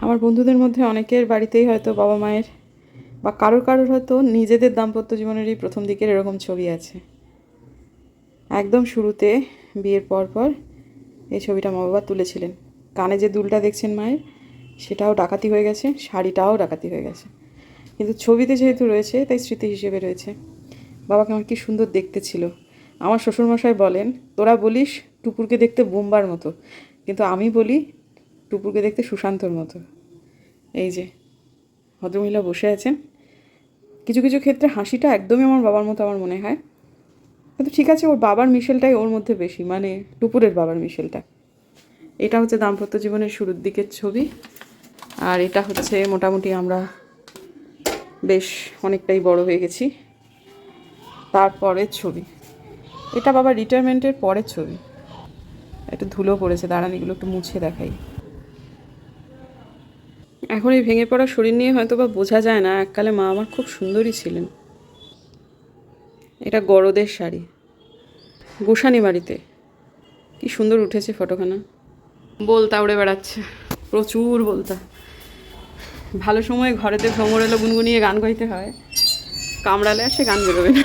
আমার বন্ধুদের মধ্যে অনেকের বাড়িতেই হয়তো বাবা মায়ের বা কারোর কারোর হয়তো নিজেদের দাম্পত্য জীবনেরই প্রথম দিকের এরকম ছবি আছে। একদম শুরুতে বিয়ের পর পর এই ছবিটা মা বাবা তুলেছিলেন। কানে যে দুলটা দেখছেন মায়ের, সেটাও ডাকাতি হয়ে গেছে, শাড়িটাও ডাকাতি হয়ে গেছে, কিন্তু ছবিতে যেহেতু রয়েছে তাই স্মৃতি হিসেবে রয়েছে। বাবাকে আমার কি সুন্দর দেখতে ছিল। আমার শ্বশুরমশাই বলেন, তোরা বলিস টুপুরকে দেখতে বোম্বার মতো, কিন্তু আমি বলি টুপুরকে দেখতে সুশান্তর মতো। এই যে ভদ্রমহিলা বসে আছেন, কিছু কিছু ক্ষেত্রে হাসিটা একদমই আমার বাবার মতো আমার মনে হয়, কিন্তু ঠিক আছে, ওর বাবার মিশেলটাই ওর মধ্যে বেশি, মানে টুপুরের বাবার মিশেলটা। এটা হচ্ছে দাম্পত্য জীবনের শুরুর দিকের ছবি, আর এটা হচ্ছে মোটামুটি আমরা বেশ অনেকটাই বড় হয়ে গেছি তারপরের ছবি। এটা বাবার রিটায়ারমেন্টের পরের ছবি। একটু ধুলো পড়েছে, দাঁড়ান এগুলো একটু মুছে দেখাই। এখন এই ভেঙে পড়া শরীর নিয়ে হয়তো বা বোঝা যায় না, এককালে মা আমার খুব সুন্দরী ছিলেন। এটা গরদের শাড়ি, গোসানি বাড়িতে। কি সুন্দর উঠেছে ফটোখানা। বলতা উড়ে বেড়াচ্ছে, প্রচুর বলতা। ভালো সময় ঘরেতে ভ্রমর এলো গুনগুনিয়ে গান গাইতে হয়, কামড়ালে আর সে গান বেরোবে না।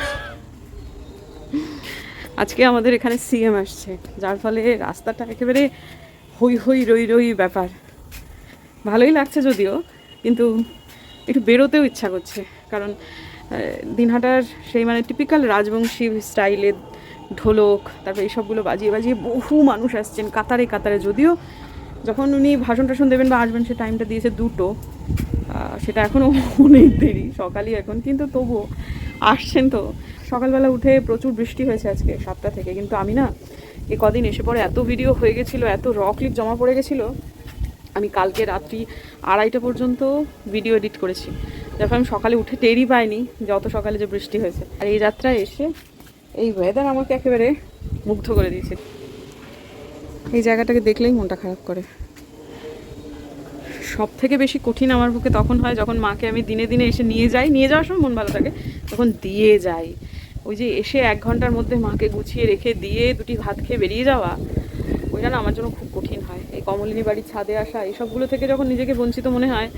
আজকে আমাদের এখানে সিএম আসছে, যার ফলে রাস্তাটা একেবারে হই হই রই রই ব্যাপার। ভালোই লাগছে যদিও, কিন্তু একটু বেরোতেও ইচ্ছা করছে, কারণ দিনহাটার সেই মানে টিপিক্যাল রাজবংশী স্টাইলে ঢোলক, তারপর এইসবগুলো বাজিয়ে বাজিয়ে বহু মানুষ আসছেন কাতারে কাতারে। যদিও যখন উনি ভাষণ টাষণ দেবেন বা আসবেন সে টাইমটা দিয়েছে 2টো, সেটা এখনও অনেক দেরি, সকালই এখন, কিন্তু তবুও আসছেন। তো সকালবেলা উঠে প্রচুর বৃষ্টি হয়েছে আজকে 7টা থেকে, কিন্তু আমি না এ কদিন এসে পরে এত ভিডিও হয়ে গেছিলো, এত র ক্লিপ জমা পড়ে গেছিলো, আমি কালকে রাত্রি 2:30 পর্যন্ত ভিডিও এডিট করেছি। যখন আমি সকালে উঠে টেরই পাইনি যে অত সকালে যে বৃষ্টি হয়েছে। আর এই যাত্রায় এসে এই ওয়েদার আমাকে একেবারে মুগ্ধ করে দিয়েছে। এই জায়গাটাকে দেখলেই মনটা খারাপ করে। সব থেকে বেশি কঠিন আমার পক্ষে তখন হয় যখন মাকে আমি দিনে দিনে এসে নিয়ে যাই, নিয়ে যাওয়ার সময় মন ভালো থাকে, তখন দিয়ে যাই। ওই যে এসে 1 ঘন্টার মধ্যে মাকে গুছিয়ে রেখে দিয়ে 2টি ভাত খেয়ে বেরিয়ে যাওয়া, ওইটা না আমার জন্য খুব কঠিন হয়। এই কমলিনী বাড়ির ছাদে আসা, এইসবগুলো থেকে যখন নিজেকে বঞ্চিত মনে হয়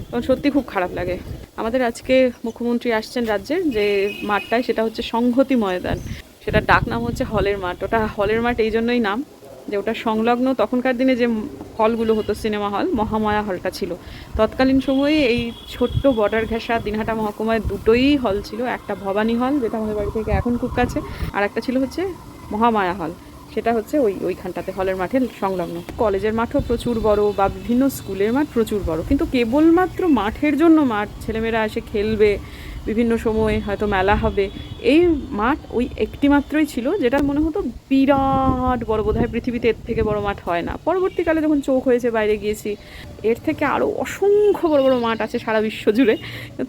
তখন সত্যি খুব খারাপ লাগে। আমাদের আজকে মুখ্যমন্ত্রী আসছেন রাজ্যের যে মাঠটায়, সেটা হচ্ছে সংহতি ময়দান। সেটার ডাক নাম হচ্ছে হলের মাঠ। ওটা হলের মাঠ এই জন্যই নাম যে ওটা সংলগ্ন তখনকার দিনে যে হলগুলো হতো, সিনেমা হল, মহামায়া হলটা ছিল। তৎকালীন সময়ে এই ছোট্ট বর্ডার ঘেঁষা দিনহাটা মহকুমায় 2টোই হল ছিল। একটা ভবানী হল, যেটা আমাদের বাড়ি থেকে এখন খুব কাছে, আর একটা ছিল হচ্ছে মহামায়া হল, সেটা হচ্ছে ওইখানটাতে হলের মাঠে সংলগ্ন। কলেজের মাঠও প্রচুর বড়, বা বিভিন্ন স্কুলের মাঠ প্রচুর বড়, কিন্তু কেবলমাত্র মাঠের জন্য মাঠ, ছেলেমেয়েরা এসে খেলবে, বিভিন্ন সময় হয়তো মেলা হবে, এই মাঠ ওই একটি মাত্রই ছিল, যেটা মনে হতো বিরাট বড়, বোধহয় পৃথিবীতে এর থেকে বড় মাঠ হয় না। পরবর্তীকালে যখন চোখ হয়েছে, বাইরে গিয়েছি, এর থেকে আরও অসংখ্য বড় বড় মাঠ আছে সারা বিশ্ব জুড়ে।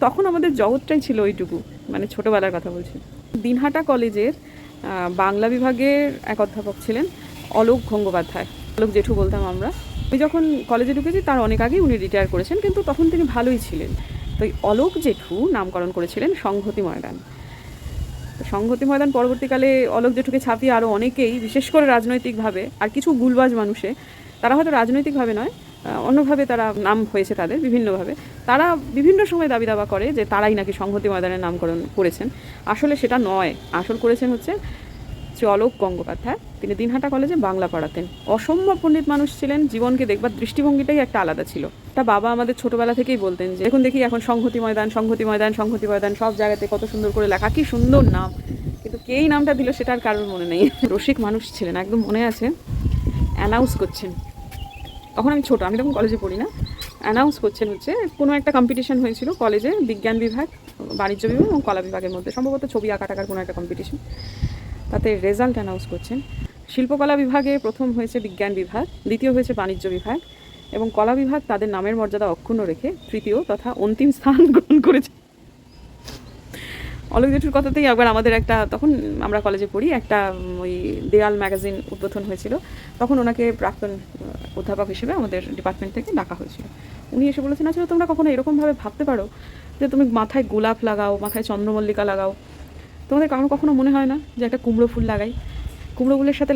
তখন আমাদের জগৎটাই ছিল ওইটুকু, মানে ছোটোবেলার কথা বলছি। দিনহাটা কলেজের বাংলা বিভাগের এক অধ্যাপক ছিলেন অলোক গঙ্গোপাধ্যায়, অলোক জেঠু বলতাম আমরা। আমি যখন কলেজে ঢুকেছি তার অনেক আগেই উনি রিটায়ার করেছেন, কিন্তু তখন তিনি ভালোই ছিলেন। তো এই অলোক জেঠু নামকরণ করেছিলেন সংহতি ময়দান। তো সংহতি ময়দান পরবর্তীকালে অলোক জেঠুকে ছাপিয়ে আরও অনেকেই, বিশেষ করে রাজনৈতিকভাবে আর কিছু গুলবাজ মানুষে, তারা হয়তো রাজনৈতিকভাবে নয়, অন্যভাবে তারা নাম হয়েছে তাদের বিভিন্নভাবে, তারা বিভিন্ন সময় দাবি দাবা করে যে তারাই নাকি সংহতি ময়দানের নামকরণ করেছেন। আসলে সেটা নয়, আসল করেছেন হচ্ছে অলোক গঙ্গোপাধ্যায়। তিনি দিনহাটা কলেজে বাংলা পড়াতেন। অসম্ভব পণ্ডিত মানুষ ছিলেন, জীবনকে দেখবার দৃষ্টিভঙ্গিটাই একটা আলাদা ছিল। তা বাবা আমাদের ছোটোবেলা থেকেই বলতেন যে দেখুন দেখি এখন সংহতি ময়দান, সংহতি ময়দান, সংহতি ময়দান, সব জায়গাতে কত সুন্দর করে লেখা, কি সুন্দর নাম, কিন্তু কেই নামটা দিল সেটার কারোর মনে নেই। রসিক মানুষ ছিলেন, একদম মনে আছে অ্যানাউন্স করছেন, তখন আমি ছোটো, আমি তখন কলেজে পড়ি না, অ্যানাউন্স করছেন হচ্ছে কোনো একটা কম্পিটিশন হয়েছিল কলেজে, বিজ্ঞান বিভাগ, বাণিজ্য বিভাগ এবং কলা বিভাগের মধ্যে, সম্ভবত ছবি আঁকা টাকার কোনো একটা কম্পিটিশন। তাতে রেজাল্ট অ্যানাউন্স করছেন। শিল্পকলা বিভাগে প্রথম হয়েছে বিজ্ঞান বিভাগ, দ্বিতীয় হয়েছে বাণিজ্য বিভাগ, এবং কলা বিভাগ তাদের নামের মর্যাদা অক্ষুণ্ণ রেখে তৃতীয় তথা অন্তিম স্থান গ্রহণ করেছে। অলোক জেঠুর কথাতেই একবার আমাদের একটা, তখন আমরা কলেজে পড়ি, একটা ওই দেয়াল ম্যাগাজিন উদ্বোধন হয়েছিল, তখন ওনাকে প্রাক্তন অধ্যাপক হিসেবে আমাদের ডিপার্টমেন্ট থেকে ডাকা হয়েছিল। উনি এসে বলেছেন, আচ্ছা তোমরা কখনো এরকমভাবে ভাবতে পারো যে তুমি মাথায় গোলাপ লাগাও, মাথায় চন্দ্রমল্লিকা লাগাও, তোমাদের কারণ কখনো মনে হয় না যে একটা কুমড়ো ফুল লাগাই? কুমড়ো ফুলের সাথে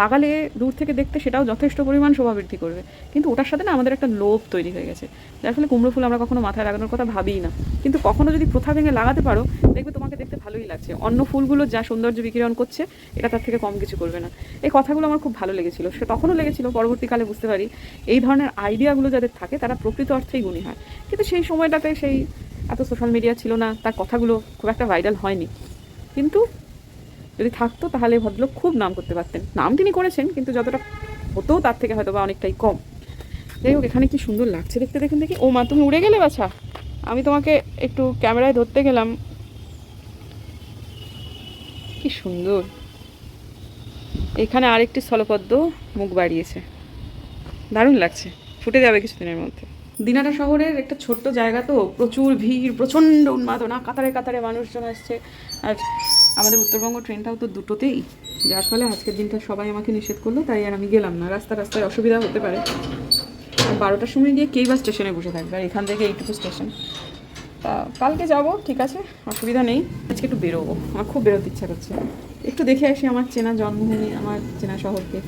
লাগালে দূর থেকে দেখতে সেটাও যথেষ্ট পরিমাণ শোভা বৃদ্ধি করবে, কিন্তু ওটার সাথে না আমাদের একটা লোভ তৈরি হয়ে গেছে, যার ফলে কুমড়ো ফুল আমরা কখনো মাথায় লাগানোর কথা ভাবিই না। কিন্তু কখনো যদি প্রথা ভেঙে লাগাতে পারো, দেখবে তোমাকে দেখতে ভালোই লাগছে। অন্য ফুলগুলো যা সৌন্দর্য বিকিরণ করছে, এটা তার থেকে কম কিছু করবে না। এই কথাগুলো আমার খুব ভালো লেগেছিল, সে তখনও লেগেছিল, পরবর্তীকালে বুঝতে পারি এই ধরনের আইডিয়াগুলো যাদের থাকে তারা প্রকৃত অর্থেই গুণী হয়। কিন্তু সেই সময়টাতে সেই এত সোশ্যাল মিডিয়া ছিল না, তার কথাগুলো খুব একটা ভাইরাল হয়নি। কিন্তু যদি থাকতো তাহলে ভদ্রলোক খুব নাম করতে পারতেন। নাম তিনি করেছেন, কিন্তু যতটা হতো তার থেকে হয়তো বা অনেকটাই কম। যাই হোক, এখানে কি সুন্দর লাগছে দেখতে, দেখুন দেখি। ও মা, তুমি উড়ে গেলে বাছা, আমি তোমাকে একটু ক্যামেরায় ধরতে গেলাম। কি সুন্দর। এখানে আরেকটি স্থলপদ্ম মুখ বাড়িয়েছে, দারুণ লাগছে, ফুটে যাবে কিছুদিনের মধ্যে। দিনাটা শহরের একটা ছোট্ট জায়গা তো, প্রচুর ভিড়, প্রচণ্ড উন্মাদনা, কাতারে কাতারে মানুষজন আসছে। আর আমাদের উত্তরবঙ্গ ট্রেনটাও তো দুটোতেই, যার ফলে আজকের দিনটা সবাই আমাকে নিষেধ করলো, তাই আর আমি গেলাম না। রাস্তায় অসুবিধা হতে পারে। আর 12টার সময় গিয়ে কেই বা স্টেশনে বসে থাকবে, আর এখান থেকে এইটুকু স্টেশন। তা কালকে যাব, ঠিক আছে, অসুবিধা নেই। আজকে একটু বেরোবো, আমার খুব বেরোতে ইচ্ছা করছে। একটু দেখে আসি আমার চেনা জন্মভূমি, আমার চেনা শহরকে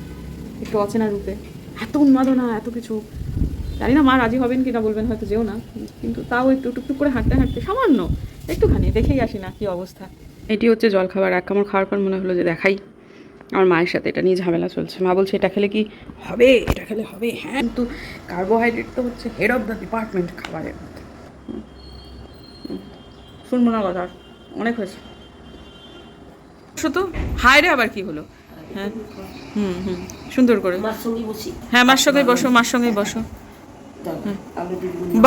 একটু অচেনা রূপে। এত উন্মাদনা, এত কিছু, জানি না মা রাজি হবেন কিনা, বলবেন হয়তো যেও না, কিন্তু তাও একটু টুকটুক করে হাঁটতে হাঁটতে সামান্য একটুখানি দেখেই আসি না কি অবস্থা। এটি হচ্ছে জলখাবার। এক কামড় খাওয়ার পর মনে হলো যে দেখাই। আমার মায়ের সাথে এটা নিয়ে ঝামেলা চলছে। মা বলছে এটা খেলে কি হবে, এটা খেলে হবে, হ্যাঁ, কিন্তু কার্বোহাইড্রেট তো হচ্ছে হেড অফ দ্য ডিপার্টমেন্ট খাবারের মধ্যে। শুনবো না কথা, অনেক হয়েছে। শুধু হায় রে, আবার কি হলো? হ্যাঁ, সুন্দর করে। হ্যাঁ, মার সঙ্গেই বসো, মার সঙ্গেই বসো।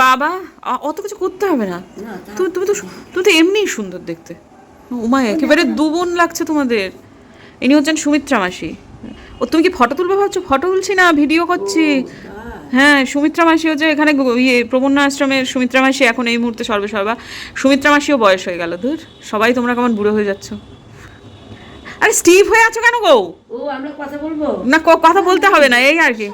বাবা, অত কিছু করতে হবে না। তুমি তো এমনিই সুন্দর দেখতে। উমা, একেবারে দুবোন লাগছে তোমাদের। ইনি হচ্ছেন সুমিত্রা মাসি। ও, তুমি কি ফটো তুলবে ভাবছো? ফটো তুলছি না, ভিডিও করছি। হ্যাঁ, সুমিত্রা মাসি হচ্ছে এখানে প্রবন্যা আশ্রমের সুমিত্রা মাসি, এখন এই মুহূর্তে সর্বেসর্বা। সুমিত্রা মাসিও বয়স হয়ে গেল। ধুর, সবাই তোমরা কেমন বুড়ো হয়ে যাচ্ছ। আরে স্টিভ হয়ে আছো কেন গো? আমরা কথা বলবো না, কথা বলতে হবে না, এই আর কি,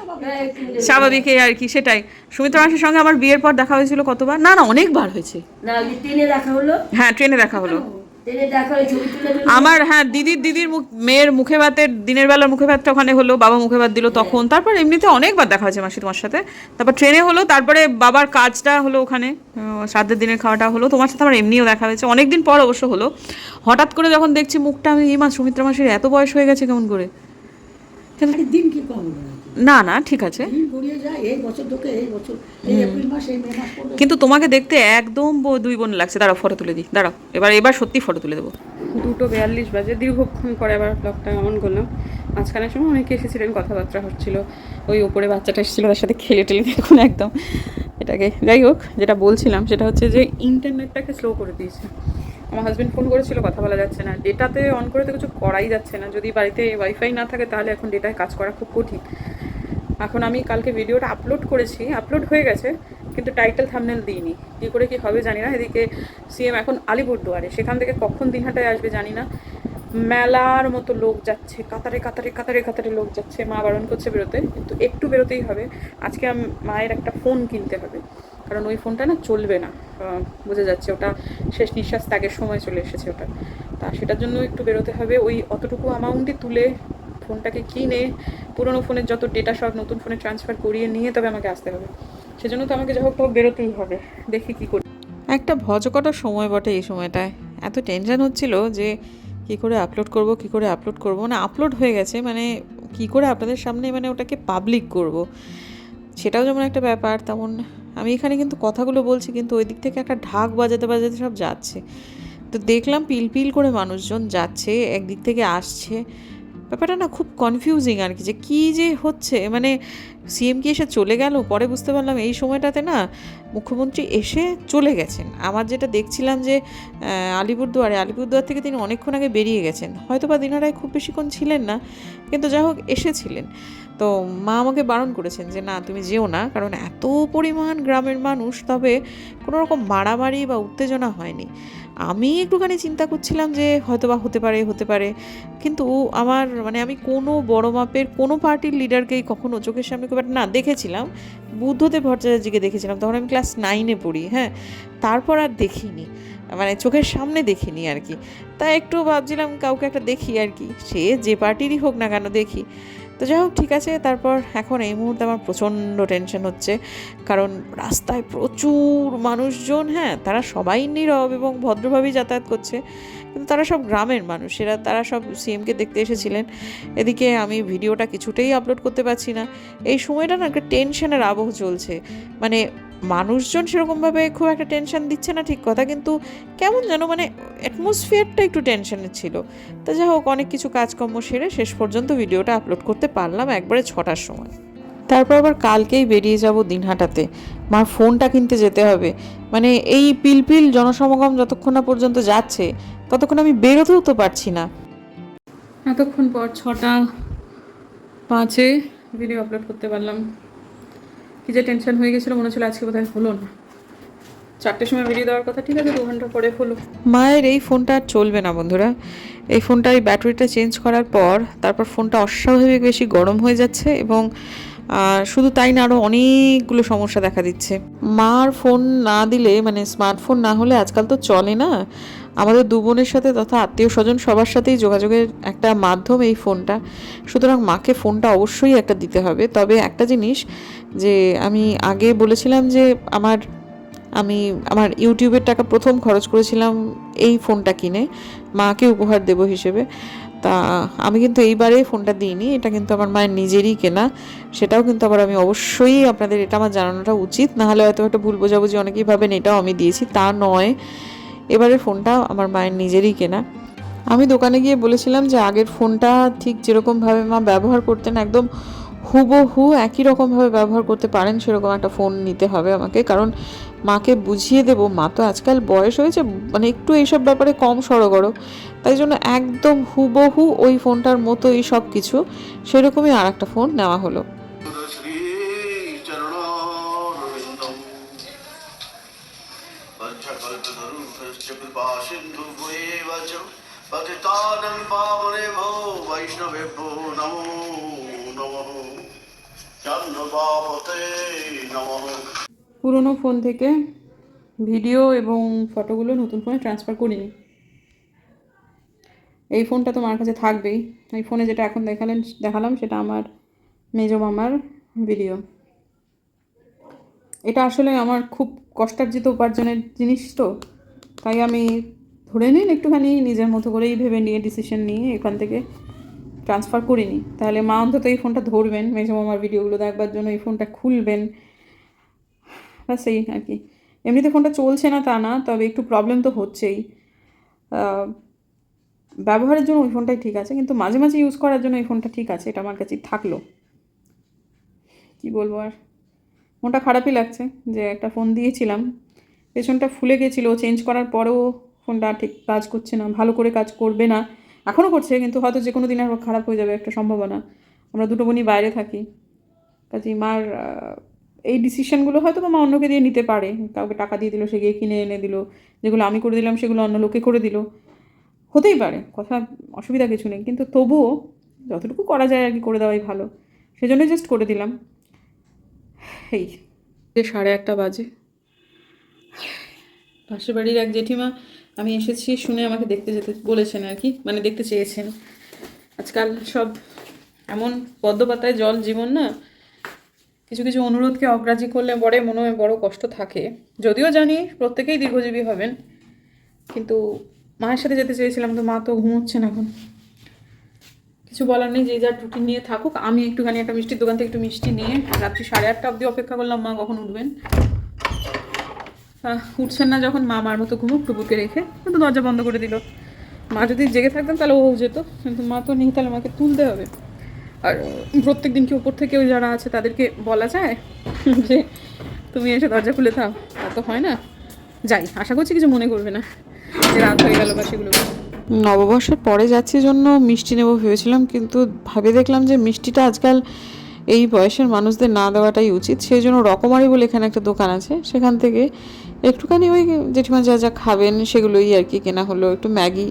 স্বাভাবিক, এই আর কি, সেটাই। সুমিত্রা মাসির সঙ্গে আমার বিয়ের পর দেখা হয়েছিল কতবার, না অনেকবার হয়েছে। না, ট্রেনে দেখা হলো। হ্যাঁ, ট্রেনে দেখা হলো। ট্রেনে দেখা হলো, ছবি তুলে আমার, হ্যাঁ, দিদির মেয়ের মুখে ভাতের দিনের বেলার মুখে ভাতটা ওখানে হলো, বাবা মুখে ভাত দিল তখন। তারপর এমনিতে অনেকবার দেখা হয়েছে মাসি তোমার সাথে। তারপর ট্রেনে হলো, তারপরে বাবার কাজটা হলো ওখানে, শ্রাদ্ধের দিনের খাওয়াটা হলো। তোমার সাথে আমার এমনিও দেখা হয়েছে, অনেকদিন পর অবশ্য হলো। হঠাৎ করে যখন দেখছি মুখটা, আমি এই সুমিত্রা মাসির এত বয়স হয়ে গেছে কেমন করে। দিন কি কম না, ঠিক আছে, এই বছর ঢোকে, এই বছর এই এপ্রিল মাস, এই মে মাস পর্যন্ত। কিন্তু তোমাকে দেখতে একদম দুই বোন লাগছে। দাঁড়াও, ফটো তুলে দিই, দাঁড়াও, এবার সত্যি ফটো তুলে দেবো। 2:42 বাজে, দীর্ঘক্ষণ পরে আবার ব্লগটা অন করলাম। মাঝখানের সময় অনেকে এসেছিলেন, কথাবার্তা হচ্ছিল, ওই ওপরে বাচ্চাটা এসেছিলো, তার সাথে খেলে টেলে দেখুন একদম এটাকে। যাই হোক, যেটা বলছিলাম সেটা হচ্ছে যে ইন্টারনেটটাকে স্লো করে দিয়েছে। আমার হাজব্যান্ড ফোন করেছিল, কথা বলা যাচ্ছে না, ডেটাতে অন করে তো কিছু করাই যাচ্ছে না। যদি বাড়িতে ওয়াইফাই না থাকে তাহলে এখন ডেটায় কাজ করা খুব কঠিন। এখন আমি কালকে ভিডিওটা আপলোড করেছি, আপলোড হয়ে গেছে, কিন্তু টাইটেল থাম্বনেল দিইনি। কী করে কী হবে জানি না। এদিকে সিএম এখন আলিপুরদুয়ারে, সেখান থেকে কখন দিনহাটায় আসবে জানি না। মেলার মতো লোক যাচ্ছে, কাতারে কাতারে কাতারে কাতারে লোক যাচ্ছে। মা বারণ করছে বেরোতে, কিন্তু একটু বেরোতেই হবে। আজকে মায়ের একটা ফোন কিনতে হবে, কারণ ওই ফোনটা না চলবে না, বোঝা যাচ্ছে ওটা শেষ নিঃশ্বাস ত্যাগের সময় চলে এসেছে ওটা। তা সেটার জন্য একটু বেরোতে হবে। ওই অতটুকু অ্যামাউন্টই তুলে ফোনটাকে কিনে পুরোনো ফোনের যত ডেটা সব নতুন ফোনে ট্রান্সফার করিয়ে নিয়ে তবে আমাকে আসতে হবে। সেজন্য তো আমাকে যা হোক বেরোতেই হবে, দেখি কী করি। একটা ভজকটার সময় বটে এই সময়টায়। এত টেনশন হচ্ছিল যে কী করে আপলোড করব, না আপলোড হয়ে গেছে, মানে কী করে আপনাদের সামনে মানে ওটাকে পাবলিক করব, সেটাও যেমন একটা ব্যাপার, তেমন আমি এখানে কিন্তু কথাগুলো বলছি, কিন্তু ওই দিক থেকে একটা ঢাক বাজাতে বাজাতে সব যাচ্ছে। তো দেখলাম পিল করে মানুষজন যাচ্ছে, একদিক থেকে আসছে। ব্যাপারটা না খুব কনফিউজিং আর কি, যে কী যে হচ্ছে। মানে সিএম কি এসে চলে গেল, পরে বুঝতে পারলাম এই সময়টাতে না মুখ্যমন্ত্রী এসে চলে গেছেন। আমার যেটা দেখছিলাম যে আলিপুরদুয়ার থেকে তিনি অনেকক্ষণ আগে বেরিয়ে গেছেন, হয়তো বা দিনারায় খুব বেশিক্ষণ ছিলেন না, কিন্তু যাই হোক এসেছিলেন। তো মা আমাকে বারণ করেছেন যে না তুমি যেও না, কারণ এত পরিমাণ গ্রামের মানুষ, তবে কোনো রকম মারামারি বা উত্তেজনা হয়নি। আমি একটুখানি চিন্তা করছিলাম যে হয়তো বা হতে পারে, কিন্তু আমার মানে আমি কোনো বড় মাপের কোনো পার্টির লিডারকেই কখনো চোখের সামনে খুব একটা না দেখেছিলাম। বুদ্ধদেব ভট্টাচার্যকে দেখেছিলাম, তখন আমি ক্লাস 9-এ পড়ি, হ্যাঁ, তারপর আর দেখিনি। মানে চোখের সামনে দেখিনি আর কি। তাই একটু ভাবছিলাম কাউকে একটা দেখি আর কি, সে যে পার্টিরই হোক না কেন দেখি। তো যাই হোক, ঠিক আছে। তারপর এখন এই মুহূর্তে আমার প্রচণ্ড টেনশন হচ্ছে, কারণ রাস্তায় প্রচুর মানুষজন। হ্যাঁ, তারা সবাই নীরব এবং ভদ্রভাবেই যাতায়াত করছে, কিন্তু তারা সব গ্রামের মানুষেরা, তারা সব সিএমকে দেখতে এসেছিলেন। এদিকে আমি ভিডিওটা কিছুতেই আপলোড করতে পারছি না। এই সময়টা না একটা টেনশনের আবহ চলছে, মানে মানুষজন সেরকমভাবে খুব একটা টেনশন দিচ্ছে না ঠিক কথা, কিন্তু কেমন যেন মানে অ্যাটমসফিয়ারটা একটু টেনশনের ছিল। তা যাই হোক, অনেক কিছু কাজকর্ম সেরে শেষ পর্যন্ত ভিডিওটা আপলোড করতে পারলাম একবারে 6টার সময়। তারপর আবার কালকেই বেরিয়ে যাব দিনহাটাতে, মার ফোনটা কিনতে যেতে হবে। মানে এই পিলপিল জনসমাগম যতক্ষণ না পর্যন্ত যাচ্ছে ততক্ষণ আমি বেরোতেও তো পারছি না। এতক্ষণ পর 6:05 ভিডিও আপলোড করতে পারলাম। কী যে টেনশন হয়ে গেছিলো, মনে হচ্ছিল আজকে বোধহয় হলো না। 4টের সময় ভিডিও দেওয়ার কথা, ঠিক আছে 2 ঘন্টা পরে হলো। মায়ের এই ফোনটা আর চলবে না বন্ধুরা। এই ফোনটা এই ব্যাটারিটা চেঞ্জ করার পর তারপর ফোনটা অস্বাভাবিক বেশি গরম হয়ে যাচ্ছে, এবং শুধু তাই না, আরও অনেকগুলো সমস্যা দেখা দিচ্ছে। মার ফোন না দিলে, মানে স্মার্টফোন না হলে আজকাল তো চলে না। আমাদের দু বোনের সাথে তথা আত্মীয় স্বজন সবার সাথেই যোগাযোগের একটা মাধ্যম এই ফোনটা। সুতরাং মাকে ফোনটা অবশ্যই একটা দিতে হবে। তবে একটা জিনিস, যে আমি আগে বলেছিলাম যে আমি আমার ইউটিউবের টাকা প্রথম খরচ করেছিলাম এই ফোনটা কিনে মাকে উপহার দেব হিসেবে। তা আমি কিন্তু এইবারে ফোনটা দিইনি, এটা কিন্তু আমার মায়ের নিজেরই কেনা। সেটাও কিন্তু আবার আমি অবশ্যই আপনাদের এটা আমার জানানোটা উচিত, নাহলে হয়তো একটা ভুল বোঝাবুঝি অনেকেই ভাবেন এটাও আমি দিয়েছি, তা নয়। এবারের ফোনটা আমার মায়ের নিজেরই কেনা। আমি দোকানে গিয়ে বলেছিলাম যে আগের ফোনটা ঠিক যেরকমভাবে মা ব্যবহার করতেন, একদম হুবহু একই রকমভাবে ব্যবহার করতে পারেন সেরকম একটা ফোন নিতে হবে আমাকে, কারণ মাকে বুঝিয়ে দেব। মা তো আজকাল বয়স হয়েছে, মানে একটু এইসব ব্যাপারে কম সড়গড়, তাই জন্য একদম হুবহু ওই ফোনটার মতোই সব কিছু সেরকমই আর একটা ফোন নেওয়া হলো। পুরোনো ফোন থেকে ভিডিও এবং ফটোগুলো নতুন ফোনে ট্রান্সফার করিনি। এই ফোনটা তো আমার কাছে থাকবেই। এই ফোনে যেটা এখন দেখালাম সেটা আমার মেজো মামার ভিডিও। এটা আসলে আমার খুব কষ্টার্জিত উপার্জনের জিনিস, তো তাই আমি ধরে নিন একটুখানি নিজের মতো করেই ভেবে নিয়ে ডিসিশন নিয়ে এখান থেকে ট্রান্সফার করিনি। তাহলে মা অন্তত এই ফোনটা ধরবেন, মেজো মামার ভিডিওগুলো দেখবার জন্য এই ফোনটা খুলবেন, ব্যাস এই আর কি। এমনিতে ফোনটা চলছে না তা না, তবে একটু প্রবলেম তো হচ্ছেই। ব্যবহারের জন্য ওই ফোনটাই ঠিক আছে, কিন্তু মাঝে মাঝে ইউজ করার জন্য এই ফোনটা ঠিক আছে, এটা আমার কাছেই থাকলো। কি বলবো আর, মনটা খারাপই লাগছে যে একটা ফোন দিয়েছিলাম, পেছনটা ফুলে গেছিলো, চেঞ্জ করার পরেও ফোনটা ঠিক কাজ করছে না, ভালো করে কাজ করবে না। এখনও করছে, কিন্তু হয়তো যে কোনো দিন আর খারাপ হয়ে যাবে একটা সম্ভাবনা। আমরা দুটো বোনই বাইরে থাকি, কাজেই মার এই ডিসিশনগুলো হয়তো মা অন্যকে দিয়ে নিতে পারে। কাউকে টাকা দিয়ে দিল, সে গিয়ে কিনে এনে দিল, যেগুলো আমি করে দিলাম সেগুলো অন্য লোকে করে দিল, হতেই পারে, কথা অসুবিধা কিছু নেই। কিন্তু তবুও যতটুকু করা যায় আর কি করে দেওয়াই ভালো, সেজন্যই জাস্ট করে দিলাম। এই 1:30 বাজে। পাশের বাড়ির এক জেঠিমা আমি এসেছি শুনে আমাকে দেখতে যেতে বলেছেন আর কি, মানে দেখতে চেয়েছেন। আজকাল সব এমন পদ্মপাতায় জল জীবন না, কিছু কিছু অনুরোধকে অগ্রাহ্য করলে পরে মনে হয় বড় কষ্ট থাকে। যদিও জানি প্রত্যেকেই দীর্ঘজীবী হবেন, কিন্তু মায়ের সাথে যেতে চেয়েছিলাম, তো মা তো ঘুমোচ্ছেন এখন। কিছু বলার নেই, যে যার রুটিন নিয়ে থাকুক। আমি একটুখানি একটা মিষ্টির দোকান থেকে একটু মিষ্টি নিয়ে রাত্রি 8:30 অবধি অপেক্ষা করলাম মা কখন উঠবেন। উঠছেন না যখন, মা মার মতো ঘুমুক টুকুকে রেখে কিন্তু দরজা বন্ধ করে দিল। মা যদি জেগে থাকতেন তাহলে ও যেত, কিন্তু মা তো নেই, তাহলে মাকে তুলতে হবে। আর প্রত্যেক দিন কি উপর থেকে ওই যারা আছে তাদেরকে বলা যায় যে তুমি এসে দরজা খুলে থাও? তা তো হয় না। যাই, আশা করছি কিছু মনে করবে না যে রাত হয়ে গেল বা সেগুলো। নববর্ষের পরে যাচ্ছি জন্য মিষ্টি নেবো ভেবেছিলাম, কিন্তু ভাবে দেখলাম যে মিষ্টিটা আজকাল এই বয়সের মানুষদের না দেওয়াটাই উচিত। সেই জন্য রকমারি বলে এখানে একটা দোকান আছে, সেখান থেকে একটুখানি ওই জেঠিমা যা যা খাবেন সেগুলোই আর কি কেনা হলো। একটু ম্যাগি,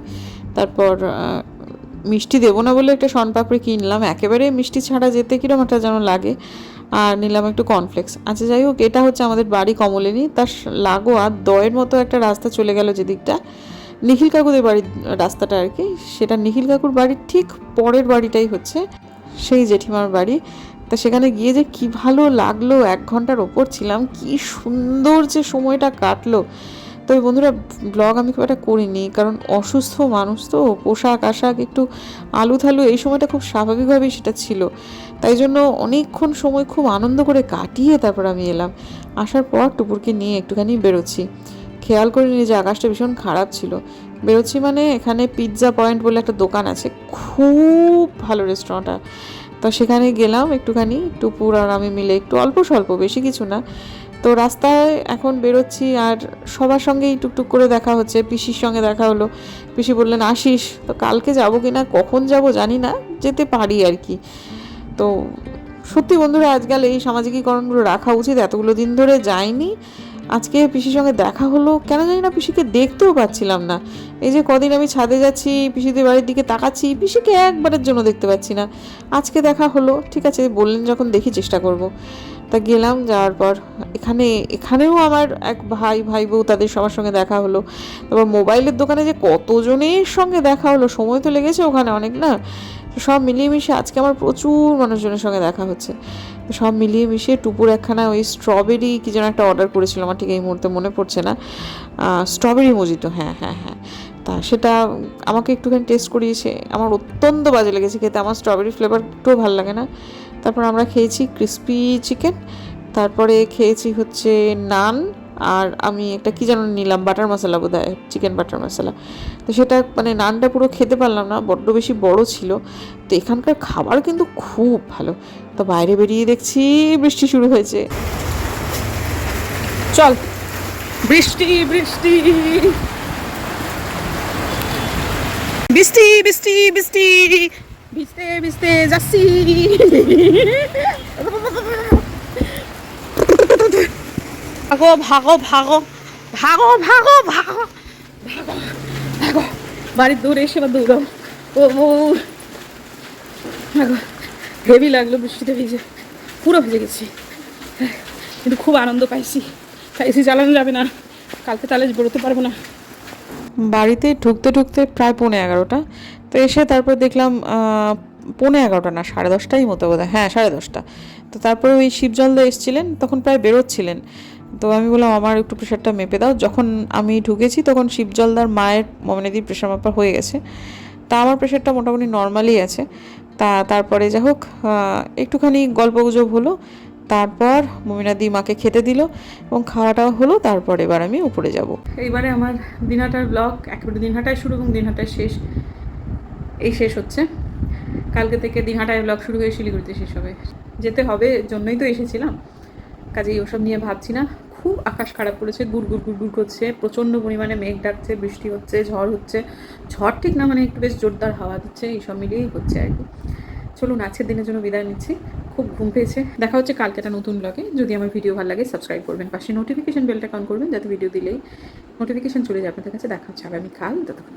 তারপর মিষ্টি দেবো না বলে একটা শনপাপড়ি কিনলাম। একেবারে মিষ্টি ছাড়া যেতে কীরকম একটা যেন লাগে। আর নিলাম একটু কর্নফ্লেক্স। আচ্ছা যাই হোক, এটা হচ্ছে আমাদের বাড়ি কমলিনী, তার লাগোয়া দয়ের মতো একটা রাস্তা চলে গেল যেদিকটা নিখিল কাকুদের বাড়ির রাস্তাটা আর কি, সেটা নিখিল কাকুর বাড়ির ঠিক পরের বাড়িটাই হচ্ছে সেই জেঠিমার বাড়ি। তা সেখানে গিয়ে যে কি ভালো লাগলো, 1 ঘন্টার ওপর ছিলাম, কি সুন্দর যে সময়টা কাটলো। তবে বন্ধুরা ব্লগ আমি খুব একটা করিনি, কারণ অসুস্থ মানুষ তো, পোশাক আশাক একটু আলু থালু এই সময়টা খুব স্বাভাবিকভাবেই সেটা ছিল, তাই জন্য অনেকক্ষণ সময় খুব আনন্দ করে কাটিয়ে তারপর আমি এলাম। আসার পর টুপুরকে নিয়ে একটুখানি বেরোচ্ছি, খেয়াল করিনি যে আকাশটা ভীষণ খারাপ ছিল। বেরোচ্ছি মানে এখানে পিৎজা পয়েন্ট বলে একটা দোকান আছে, খুব ভালো রেস্টুরেন্টটা। তো সেখানে গেলাম একটুখানি, টুপুর আর আমি মিলে একটু অল্প স্বল্প, বেশি কিছু না। তো রাস্তায় এখন বেরোচ্ছি আর সবার সঙ্গেই টুকটুক করে দেখা হচ্ছে। পিসির সঙ্গে দেখা হলো, পিসি বললেন আসিস, তো কালকে যাবো কি না কখন যাব জানি না, যেতে পারি আর কি। তো সত্যি বন্ধুরা আজকাল এই সামাজিকীকরণগুলো রাখা উচিত, এতগুলো দিন ধরে যাইনি। আজকে পিসির সঙ্গে দেখা হলো, কেন জানি না পিসিকে দেখতেও পাচ্ছিলাম না। এই যে কদিন আমি ছাদে যাচ্ছি, পিসিদের বাড়ির দিকে তাকাচ্ছি, পিসিকে একবারের জন্য দেখতে পাচ্ছি না। আজকে দেখা হলো, ঠিক আছে বললেন যখন দেখি চেষ্টা করব। তা গেলাম, যাওয়ার পর এখানেও আমার এক ভাই বউ তাদের সবার সঙ্গে দেখা হলো। তারপর মোবাইলের দোকানে যে কতজনের সঙ্গে দেখা হলো, সময় তো লেগেছে ওখানে অনেক না। সব মিলিয়ে মিশিয়ে আজকে আমার প্রচুর মানুষজনের সঙ্গে দেখা হচ্ছে। সব মিলিয়ে মিশিয়ে টুপুর একখানা ওই স্ট্রবেরি কি যেন একটা অর্ডার করেছিল, আমার ঠিক এই মুহূর্তে মনে পড়ছে না, স্ট্রবেরি মজিটো, হ্যাঁ হ্যাঁ হ্যাঁ। তা সেটা আমাকে একটুখানি টেস্ট করিয়েছে, আমার অত্যন্ত বাজে লেগেছে খেতে, আমার স্ট্রবেরি ফ্লেভার একটুও ভালো লাগে না। তারপর আমরা খেয়েছি ক্রিসপি চিকেন, তারপরে খেয়েছি হচ্ছে নান, আর আমি একটা কী যেন নিলাম বাটার মশলা, বোধ হয় চিকেন বাটার মশলা। তো সেটা মানে নানটা পুরো খেতে পারলাম না, বড্ড বেশি বড় ছিল। তো এখানকার খাবার কিন্তু খুব ভালো। তো বাইরে বেরিয়ে দেখছি বৃষ্টি শুরু হয়েছে। চল, বৃষ্টি বৃষ্টি বৃষ্টি বৃষ্টি বৃষ্টি, ভিজতে ভিজতে যাচ্ছি। ভাগো ভাগো ভাগো ভাগো ভাগো ভাগো ভাগো ভাগো, বাড়ির দৌড়ে এসে এবার দৌড়াও। ও ভাগো, হেভি লাগলো বৃষ্টিতে ভিজে, পুরো ভিজে গেছি, কিন্তু খুব আনন্দ পাইছি। এসি চালানো যাবে না, কালকে তাহলে বেরোতে পারবো না। বাড়িতে ঢুকতে ঢুকতে প্রায় 11:15। তো এসে তারপর দেখলাম 11:15 না 10:30 মতো বোধ হয়, হ্যাঁ 10:30। তো তারপরে ওই শিবজলদা এসেছিলেন, তখন প্রায় বেরোচ্ছিলেন। তো আমি বললাম আমার একটু প্রেশারটা মেপে দাও। যখন আমি ঢুকেছি তখন শিবজলদার মায়ের মমিনাদির প্রেশার মাপা হয়ে গেছে। তা আমার প্রেশারটা মোটামুটি নর্মালই আছে। তারপরে যা হোক একটুখানি গল্পগুজব হলো, তারপর মমিনাদি মাকে খেতে দিল এবং খাওয়াটাও হলো। তারপর এবার আমি উপরে যাব। এইবারে আমার দিনহাটার ব্লগ একেবারে দিনহাটায় শুরু এবং দিনহাটায় শেষ, এই শেষ হচ্ছে। কালকে থেকে দিনহাটায় ব্লগ শুরু হয়ে শিলিগুড়িতে শেষ হবে। যেতে হবে জন্যই তো এসেছিলাম, কাজেই ওসব নিয়ে ভাবছি না। খুব আকাশ খারাপ করেছে, গুড় গুড় গুড় গুড় করছে, প্রচণ্ড পরিমাণে মেঘ ডাকছে, বৃষ্টি হচ্ছে, ঝড় হচ্ছে। ঝড় ঠিক না, মানে একটু বেশ জোরদার হাওয়া দিচ্ছে, এইসব মিলিয়েই হচ্ছে আর কি। চলুন আজকের দিনের জন্য বিদায় নিচ্ছি, খুব ঘুম পেয়েছে। দেখা হচ্ছে কালকে একটা নতুন ব্লগে। যদি আমার ভিডিও ভালো লাগে সাবস্ক্রাইব করবেন, পাশে নোটিফিকেশন বেলটা অন করবেন, যাতে ভিডিও দিলেই নোটিফিকেশন চলে যাবে আপনাদের কাছে। দেখা হচ্ছে আগামীকাল, ততক্ষণ